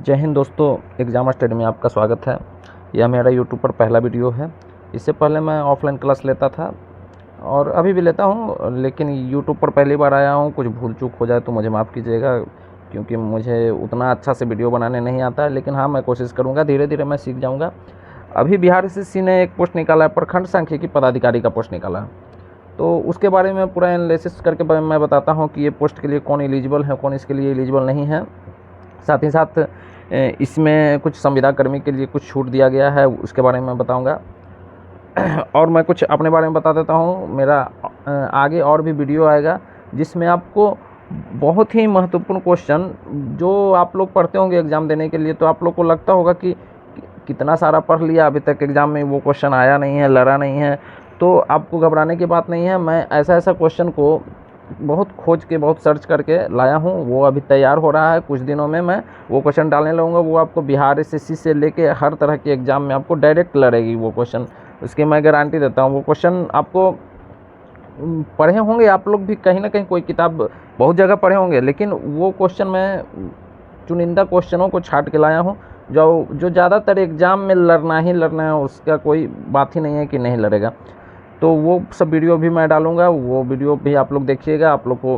जय हिंद दोस्तों, exam study में आपका स्वागत है। यह मेरा यूट्यूब पर पहला वीडियो है। इससे पहले मैं ऑफलाइन क्लास लेता था और अभी भी लेता हूँ, लेकिन यूट्यूब पर पहली बार आया हूँ। कुछ भूल चूक हो जाए तो मुझे माफ़ कीजिएगा, क्योंकि मुझे उतना अच्छा से वीडियो बनाने नहीं आता है। लेकिन हाँ, मैं कोशिश करूँगा, धीरे धीरे मैं सीख जाऊँगा। अभी बिहार एसएससी ने एक पोस्ट निकाला है, प्रखंड सांख्यिकी पदाधिकारी का पोस्ट निकाला है। तो उसके बारे में पूरा एनालिसिस करके मैं बताता हूँ कि ये पोस्ट के लिए कौन एलिजिबल है, कौन इसके लिए एलिजिबल नहीं है। साथ ही साथ इसमें कुछ संविदा कर्मी के लिए कुछ छूट दिया गया है, उसके बारे में बताऊंगा। और मैं कुछ अपने बारे में बता देता हूँ। मेरा आगे और भी वीडियो आएगा जिसमें आपको बहुत ही महत्वपूर्ण क्वेश्चन जो आप लोग पढ़ते होंगे एग्ज़ाम देने के लिए, तो आप लोग को लगता होगा कि कितना सारा पढ़ लिया, अभी तक एग्ज़ाम में वो क्वेश्चन आया नहीं है, लड़ा नहीं है। तो आपको घबराने की बात नहीं है। मैं ऐसा क्वेश्चन को बहुत खोज के, बहुत सर्च करके लाया हूँ। वो अभी तैयार हो रहा है, कुछ दिनों में मैं वो क्वेश्चन डालने लगूँगा। वो आपको बिहार एसएससी से लेके हर तरह के एग्ज़ाम में आपको डायरेक्ट लड़ेगी वो क्वेश्चन, उसकी मैं गारंटी देता हूँ। वो क्वेश्चन आपको पढ़े होंगे आप लोग भी, कहीं ना कहीं कोई किताब बहुत जगह पढ़े होंगे, लेकिन वो क्वेश्चन मैं चुनिंदा क्वेश्चनों को छाट के लाया हूँ जो ज़्यादातर एग्ज़ाम में लड़ना ही लड़ना है, उसका कोई बात ही नहीं है कि नहीं लड़ेगा। तो वो सब वीडियो भी मैं डालूँगा, वो वीडियो भी आप लोग देखिएगा, आप लोग को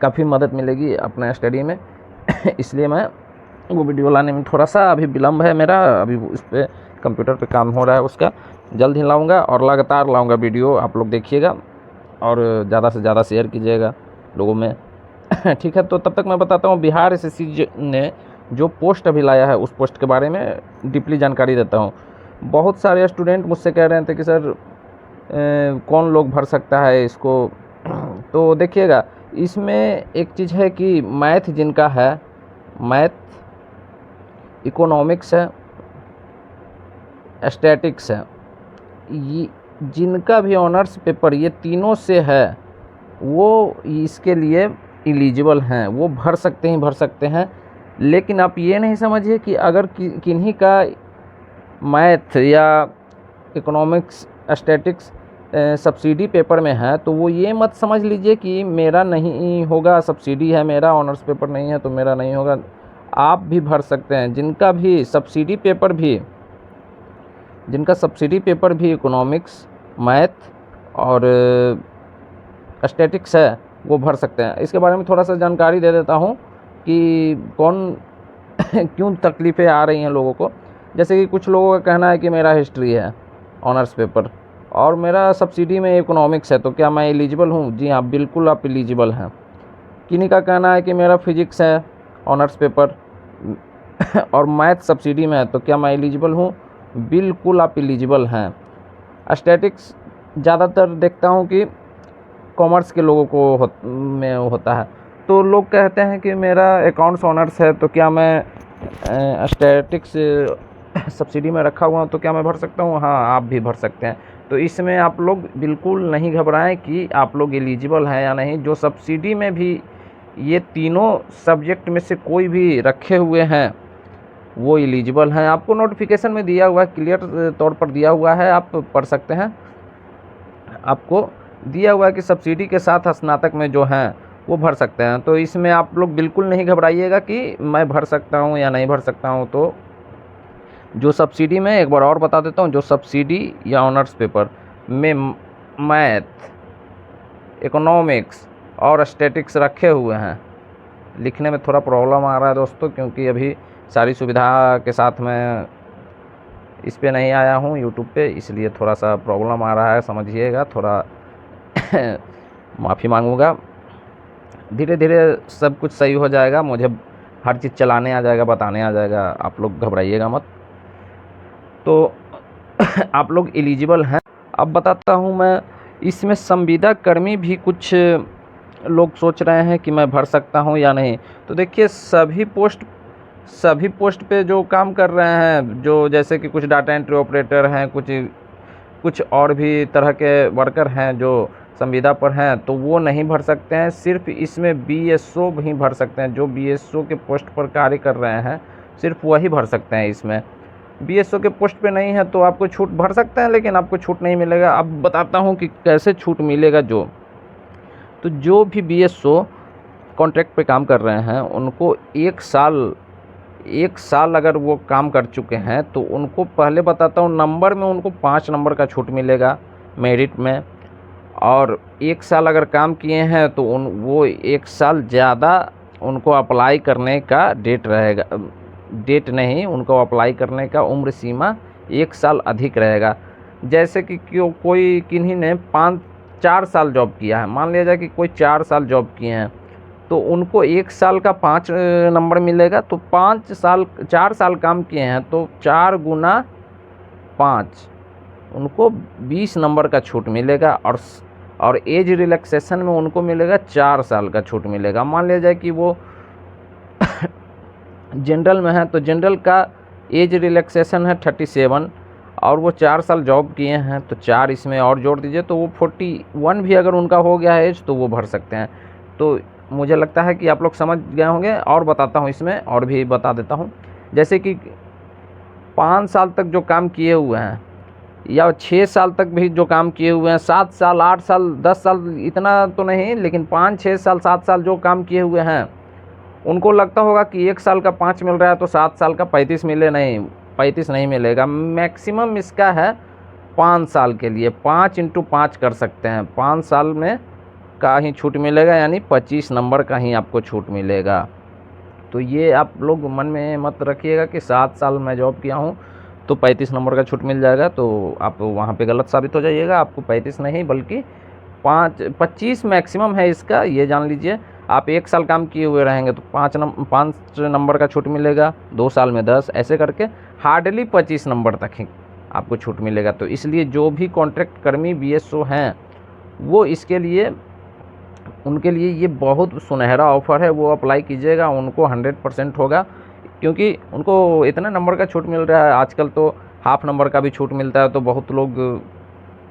काफ़ी मदद मिलेगी अपने स्टडी में। इसलिए मैं वो वीडियो लाने में थोड़ा सा अभी विलम्ब है मेरा। अभी उस पर कंप्यूटर पे काम हो रहा है, उसका जल्द ही लाऊंगा और लगातार लाऊंगा वीडियो। आप लोग देखिएगा और ज़्यादा से ज़्यादा शेयर कीजिएगा लोगों में। ठीक है, तो तब तक मैं बताता हूँ बिहार एसएससी ने जो पोस्ट अभी लाया है उस पोस्ट के बारे में डीपली जानकारी देता हूँ। बहुत सारे स्टूडेंट मुझसे कह रहे थे कि सर कौन लोग भर सकता है इसको। तो देखिएगा, इसमें एक चीज़ है कि मैथ जिनका है, मैथ, इकोनॉमिक्स है, स्टैटिक्स है, ये जिनका भी ऑनर्स पेपर ये तीनों से है, वो इसके लिए एलिजिबल हैं, वो भर सकते हैं। लेकिन आप ये नहीं समझिए कि अगर किन्हीं का मैथ या इकोनॉमिक्स, स्टैटिक्स सब्सिडी पेपर में है, तो वो ये मत समझ लीजिए कि मेरा नहीं होगा, सब्सिडी है मेरा, ऑनर्स पेपर नहीं है तो मेरा नहीं होगा। आप भी भर सकते हैं। जिनका सब्सिडी पेपर भी इकोनॉमिक्स, मैथ और स्टैटिक्स है, वो भर सकते हैं। इसके बारे में थोड़ा सा जानकारी दे देता हूँ कि कौन क्यों तकलीफ़ें आ रही हैं लोगों को। जैसे कि कुछ लोगों का कहना है कि मेरा हिस्ट्री है ऑनर्स पेपर और मेरा सब्सिडी में इकोनॉमिक्स है, तो क्या मैं एलिजिबल हूँ? जी हाँ, बिल्कुल आप एलिजिबल हैं। किन्हीं का कहना है कि मेरा फिजिक्स है ऑनर्स पेपर और मैथ सब्सिडी में है, तो क्या मैं एलिजिबल हूँ? बिल्कुल आप एलिजिबल हैं। स्टैटिक्स ज़्यादातर देखता हूँ कि कॉमर्स के लोगों को में होता है। तो लोग कहते हैं कि मेरा अकाउंट्स ऑनर्स है, तो क्या मैं स्टैटिक्स सब्सिडी में रखा हुआ हूँ, तो क्या मैं भर सकता हूँ? हाँ, आप भी भर सकते हैं। तो इसमें आप लोग बिल्कुल नहीं घबराएं कि आप लोग एलिजिबल हैं या नहीं। जो सब्सिडी में भी ये तीनों सब्जेक्ट में से कोई भी रखे हुए हैं वो एलिजिबल हैं। आपको नोटिफिकेशन में दिया हुआ है, क्लियर तौर पर दिया हुआ है, आप पढ़ सकते हैं। आपको दिया हुआ है कि सब्सिडी के साथ स्नातक में जो हैं वो भर सकते हैं। तो इसमें आप लोग बिल्कुल नहीं घबराइएगा कि मैं भर सकता हूँ या नहीं भर सकता हूँ। तो जो सब्सिडी में, एक बार और बता देता हूँ, जो सब्सिडी या ऑनर्स पेपर में मैथ, इकोनॉमिक्स और स्टैटिक्स रखे हुए हैं, लिखने में थोड़ा प्रॉब्लम आ रहा है दोस्तों, क्योंकि अभी सारी सुविधा के साथ मैं इस पे नहीं आया हूँ यूट्यूब पे, इसलिए थोड़ा सा प्रॉब्लम आ रहा है, समझिएगा, थोड़ा माफ़ी मांगूंगा। धीरे धीरे सब कुछ सही हो जाएगा, मुझे हर चीज़ चलाने आ जाएगा, बताने आ जाएगा, आप लोग घबराइएगा मत। तो आप लोग एलिजिबल हैं। अब बताता हूँ मैं, इसमें संविदा कर्मी भी कुछ लोग सोच रहे हैं कि मैं भर सकता हूँ या नहीं। तो देखिए, सभी पोस्ट पे जो काम कर रहे हैं, जो जैसे कि कुछ डाटा एंट्री ऑपरेटर हैं, कुछ और भी तरह के वर्कर हैं जो संविदा पर हैं, तो वो नहीं भर सकते हैं। सिर्फ इसमें बीएसओ भी भर सकते हैं। जो बीएसओ के पोस्ट पर कार्य कर रहे हैं, सिर्फ वही भर सकते हैं। इसमें बीएसओ के पोस्ट पे नहीं है तो आपको छूट भर सकते हैं, लेकिन आपको छूट नहीं मिलेगा। अब बताता हूँ कि कैसे छूट मिलेगा। जो भी बीएसओ कॉन्ट्रैक्ट पे काम कर रहे हैं, उनको 1 साल 1 साल अगर वो काम कर चुके हैं तो उनको पहले बताता हूँ, नंबर में उनको 5 नंबर का छूट मिलेगा मेरिट में। और 1 साल अगर काम किए हैं तो वो 1 साल ज़्यादा उनको अप्लाई करने का डेट रहेगा, डेट नहीं, उनको अप्लाई करने का उम्र सीमा 1 साल अधिक रहेगा। जैसे कि कोई किन्हीं ने 4 साल जॉब किया है, मान लिया जाए कि कोई 4 साल जॉब किए हैं, तो उनको 1 साल का 5 नंबर मिलेगा। तो 4 साल काम किए हैं तो 4 गुना 5 उनको 20 नंबर का छूट मिलेगा। और एज रिलैक्सेशन में उनको मिलेगा 4 साल का छूट मिलेगा। मान लिया जाए कि वो जनरल में है तो जनरल का एज रिलैक्सेशन है 37 और वो 4 साल जॉब किए हैं तो 4 इसमें और जोड़ दीजिए तो वो 41 भी अगर उनका हो गया है एज तो वो भर सकते हैं। तो मुझे लगता है कि आप लोग समझ गए होंगे। और बताता हूँ, इसमें और भी बता देता हूँ। जैसे कि 5 साल तक जो काम किए हुए हैं या 6 साल तक भी जो काम किए हुए हैं, 7 साल 8 साल 10 साल इतना तो नहीं, लेकिन 5 6 साल 7 साल जो काम किए हुए हैं उनको लगता होगा कि 1 साल का 5 मिल रहा है तो 7 साल का 35 मिले, नहीं 35 नहीं मिलेगा। मैक्सिमम इसका है 5 साल के लिए 5 × 5 कर सकते हैं। 5 साल में का ही छूट मिलेगा, यानी 25 नंबर का ही आपको छूट मिलेगा। तो ये आप लोग मन में मत रखिएगा कि 7 साल मैं जॉब किया हूँ तो 35 नंबर का छूट मिल जाएगा, तो आप वहाँ पे गलत साबित हो जाइएगा। आपको 35 नहीं बल्कि 25 मैक्सिमम है इसका, ये जान लीजिए। आप 1 साल काम किए हुए रहेंगे तो 5 नंबर का छूट मिलेगा, 2 साल में 10, ऐसे करके हार्डली 25 नंबर तक ही आपको छूट मिलेगा। तो इसलिए जो भी कॉन्ट्रैक्ट कर्मी BSO हैं वो इसके लिए, उनके लिए ये बहुत सुनहरा ऑफ़र है। वो अप्लाई कीजिएगा, उनको 100% होगा, क्योंकि उनको इतना नंबर का छूट मिल रहा है। आजकल तो हाफ नंबर का भी छूट मिलता है तो बहुत लोग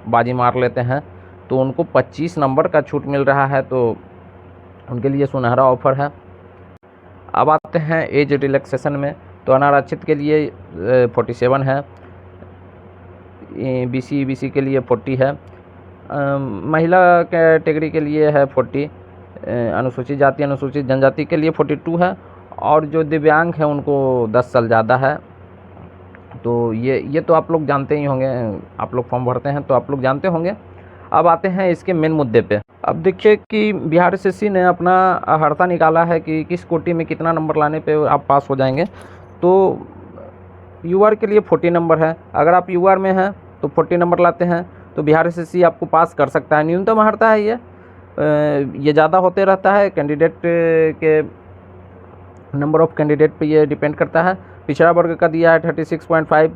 बाजी मार लेते हैं, तो उनको 25 नंबर का छूट मिल रहा है, तो उनके लिए सुनहरा ऑफ़र है। अब आते हैं एज रिलैक्सेशन में। तो अनारक्षित के लिए 47 है, BC के लिए 40 है, महिला कैटेगरी के लिए है 40, अनुसूचित जाति अनुसूचित जनजाति के लिए 42 है, और जो दिव्यांग है उनको 10 साल ज़्यादा है। तो ये तो आप लोग जानते ही होंगे, आप लोग फॉर्म भरते हैं तो आप लोग जानते होंगे। अब आते हैं इसके मेन मुद्दे पे। अब देखिए कि बिहार SSC ने अपना हड़ता निकाला है कि किस कोटि में कितना नंबर लाने पे आप पास हो जाएंगे। तो UR के लिए 40 नंबर है। अगर आप UR में हैं तो 40 नंबर लाते हैं तो बिहार SSC आपको पास कर सकता है। न्यूनतम हड़ता है ये ज़्यादा होते रहता है, कैंडिडेट के नंबर ऑफ़ कैंडिडेट पे ये डिपेंड करता है। पिछड़ा वर्ग का दिया है 36.5,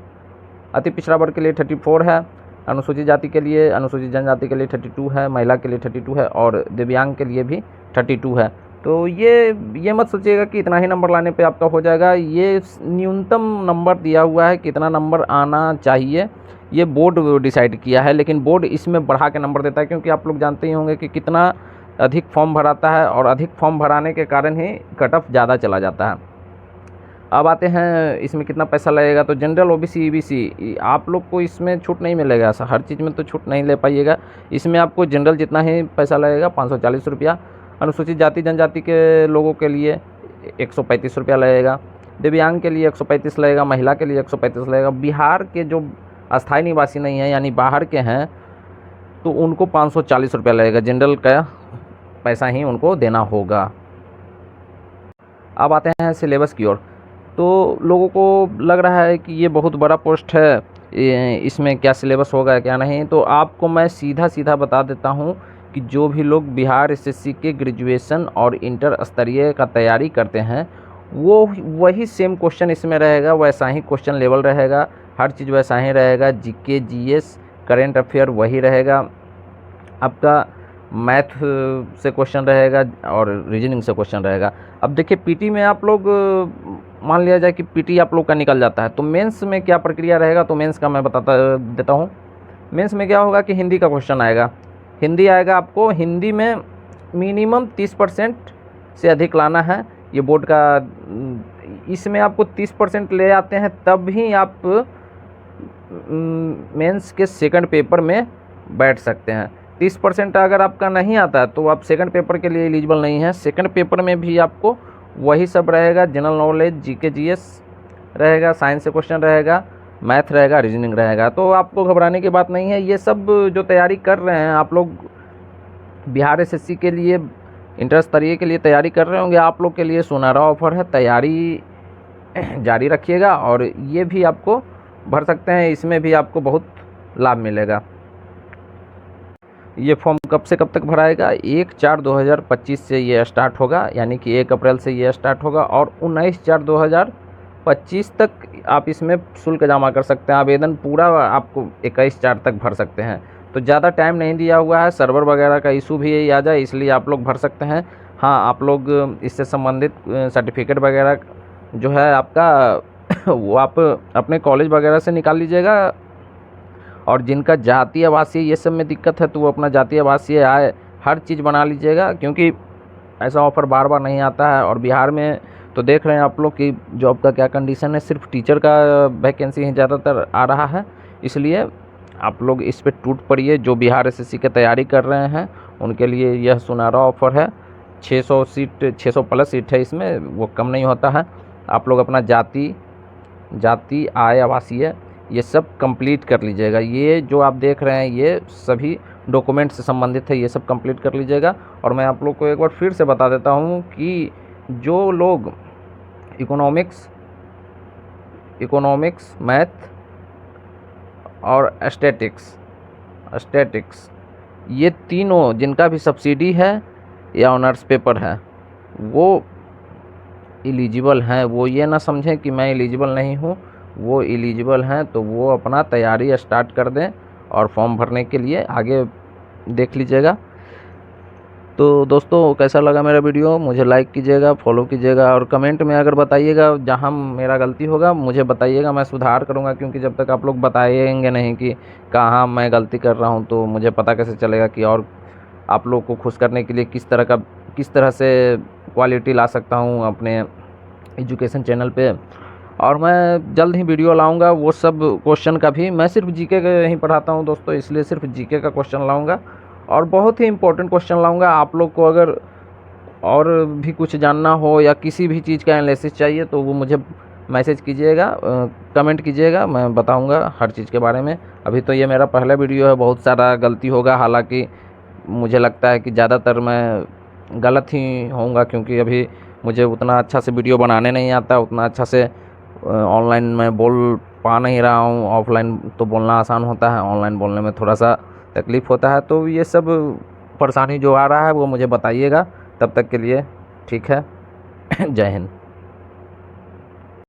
अति पिछड़ा वर्ग के लिए 34 है, अनुसूचित जाति के लिए, अनुसूचित जनजाति के लिए 32 है, महिला के लिए 32 है और दिव्यांग के लिए भी 32 है। तो ये मत सोचिएगा कि इतना ही नंबर लाने पे आपका हो जाएगा। ये न्यूनतम नंबर दिया हुआ है, कितना नंबर आना चाहिए ये बोर्ड डिसाइड किया है, लेकिन बोर्ड इसमें बढ़ा के नंबर देता है, क्योंकि आप लोग जानते ही होंगे कि कितना अधिक फॉर्म भराता है और अधिक फॉर्म भराने के कारण ही कट ऑफ ज़्यादा चला जाता है। अब आते हैं इसमें कितना पैसा लगेगा। तो जनरल OBC EBC आप लोग को इसमें छूट नहीं मिलेगा, ऐसा हर चीज़ में तो छूट नहीं ले पाइएगा। इसमें आपको जनरल जितना ही पैसा लगेगा 540 रुपया, अनुसूचित जाति जनजाति के लोगों के लिए 135 रुपया लगेगा, दिव्यांग के लिए 135 लगेगा, महिला के लिए 135 लगेगा। बिहार के जो अस्थायी निवासी नहीं है यानी बाहर के हैं तो उनको 540 रुपया लगेगा, जनरल का पैसा ही उनको देना होगा। अब आते हैं सिलेबस की ओर। तो लोगों को लग रहा है कि ये बहुत बड़ा पोस्ट है, इसमें क्या सिलेबस होगा क्या नहीं। तो आपको मैं सीधा बता देता हूँ कि जो भी लोग बिहार SSC के ग्रेजुएशन और इंटर स्तरीय का तैयारी करते हैं वो वही सेम क्वेश्चन इसमें रहेगा, वैसा ही क्वेश्चन लेवल रहेगा, हर चीज़ वैसा ही रहेगा। GK GS करेंट अफेयर वही रहेगा, आपका मैथ से क्वेश्चन रहेगा और रीजनिंग से क्वेश्चन रहेगा। अब देखिए PT में आप लोग मान लिया जाए कि PT आप लोग का निकल जाता है तो मेंस में क्या प्रक्रिया रहेगा, तो मेंस का मैं बताता देता हूँ। मेंस में क्या होगा कि हिंदी का क्वेश्चन आएगा, हिंदी आएगा आपको। हिंदी में मिनिमम 30% से अधिक लाना है, ये बोर्ड का। इसमें आपको 30% ले आते हैं तब ही आप मेंस के सेकंड पेपर में बैठ सकते हैं। 30% अगर आपका नहीं आता है तो आप सेकंड पेपर के लिए एलिजिबल नहीं है। सेकंड पेपर में भी आपको वही सब रहेगा। जनरल नॉलेज, जीके जीएस रहेगा, साइंस से क्वेश्चन रहेगा, मैथ रहेगा, रीजनिंग रहेगा। तो आपको घबराने की बात नहीं है। ये सब जो तैयारी कर रहे हैं आप लोग, बिहार एसएससी के लिए, इंटर स्तरीय के लिए तैयारी कर रहे होंगे, आप लोग के लिए सुनहरा ऑफर है। तैयारी जारी रखिएगा और ये भी आपको भर सकते हैं, इसमें भी आपको बहुत लाभ मिलेगा। ये फॉर्म कब से कब तक भराएगा? 1/4/2025 से ये स्टार्ट होगा, यानी कि 1 अप्रैल से ये स्टार्ट होगा और 19/4/2025 तक आप इसमें शुल्क जमा कर सकते हैं। आवेदन पूरा आपको 21/4 तक भर सकते हैं। तो ज़्यादा टाइम नहीं दिया हुआ है, सर्वर वगैरह का इशू भी आ जाए, इसलिए आप लोग भर सकते हैं। हाँ, आप लोग इससे संबंधित सर्टिफिकेट वगैरह जो है आपका वो आप अपने कॉलेज वगैरह से निकाल लीजिएगा। और जिनका जातीय आवासीय ये सब में दिक्कत है तो वो अपना जातीय आवासीय आय हर चीज़ बना लीजिएगा, क्योंकि ऐसा ऑफ़र बार बार नहीं आता है। और बिहार में तो देख रहे हैं आप लोग कि जॉब का क्या कंडीशन है, सिर्फ टीचर का वैकेंसी ही ज़्यादातर आ रहा है। इसलिए आप लोग इस पे टूट पड़िए। जो बिहार एसएससी की तैयारी कर रहे हैं उनके लिए यह सुनहरा ऑफ़र है। 600 सीट, 600 प्लस सीट है इसमें, वो कम नहीं होता है। आप लोग अपना जाति, आय, आवासीय ये सब कंप्लीट कर लीजिएगा। ये जो आप देख रहे हैं ये सभी डॉक्यूमेंट से संबंधित है, ये सब कंप्लीट कर लीजिएगा। और मैं आप लोग को एक बार फिर से बता देता हूँ कि जो लोग इकोनॉमिक्स, मैथ और स्टैटिक्स ये तीनों जिनका भी सब्सिडी है या ऑनर्स पेपर है वो एलिजिबल हैं। वो ये ना समझें कि मैं एलिजिबल नहीं हूँ, वो एलिजिबल हैं। तो वो अपना तैयारी स्टार्ट कर दें और फॉर्म भरने के लिए आगे देख लीजिएगा। तो दोस्तों, कैसा लगा मेरा वीडियो? मुझे लाइक कीजिएगा, फॉलो कीजिएगा और कमेंट में अगर बताइएगा जहाँ मेरा गलती होगा मुझे बताइएगा, मैं सुधार करूँगा। क्योंकि जब तक आप लोग बताएंगे नहीं कि कहाँ मैं गलती कर रहा हूँ तो मुझे पता कैसे चलेगा कि और आप लोग को खुश करने के लिए किस तरह से क्वालिटी ला सकता हूँ अपने एजुकेशन चैनल पे। और मैं जल्द ही वीडियो लाऊंगा वो सब क्वेश्चन का भी। मैं सिर्फ जीके का ही पढ़ाता हूं दोस्तों, इसलिए सिर्फ जीके का क्वेश्चन लाऊंगा और बहुत ही इंपॉर्टेंट क्वेश्चन लाऊंगा। आप लोग को अगर और भी कुछ जानना हो या किसी भी चीज़ का एनालिसिस चाहिए तो वो मुझे मैसेज कीजिएगा, कमेंट कीजिएगा, मैं बताऊंगा हर चीज़ के बारे में। अभी तो ये मेरा पहला वीडियो है, बहुत सारा गलती होगा। हालांकि मुझे लगता है कि ज़्यादातर मैं गलत ही होऊंगा, क्योंकि अभी मुझे उतना अच्छा से वीडियो बनाने नहीं आता, उतना अच्छा से ऑनलाइन मैं बोल पा नहीं रहा हूँ। ऑफलाइन तो बोलना आसान होता है, ऑनलाइन बोलने में थोड़ा सा तकलीफ़ होता है। तो ये सब परेशानी जो आ रहा है वो मुझे बताइएगा। तब तक के लिए ठीक है। जय हिंद।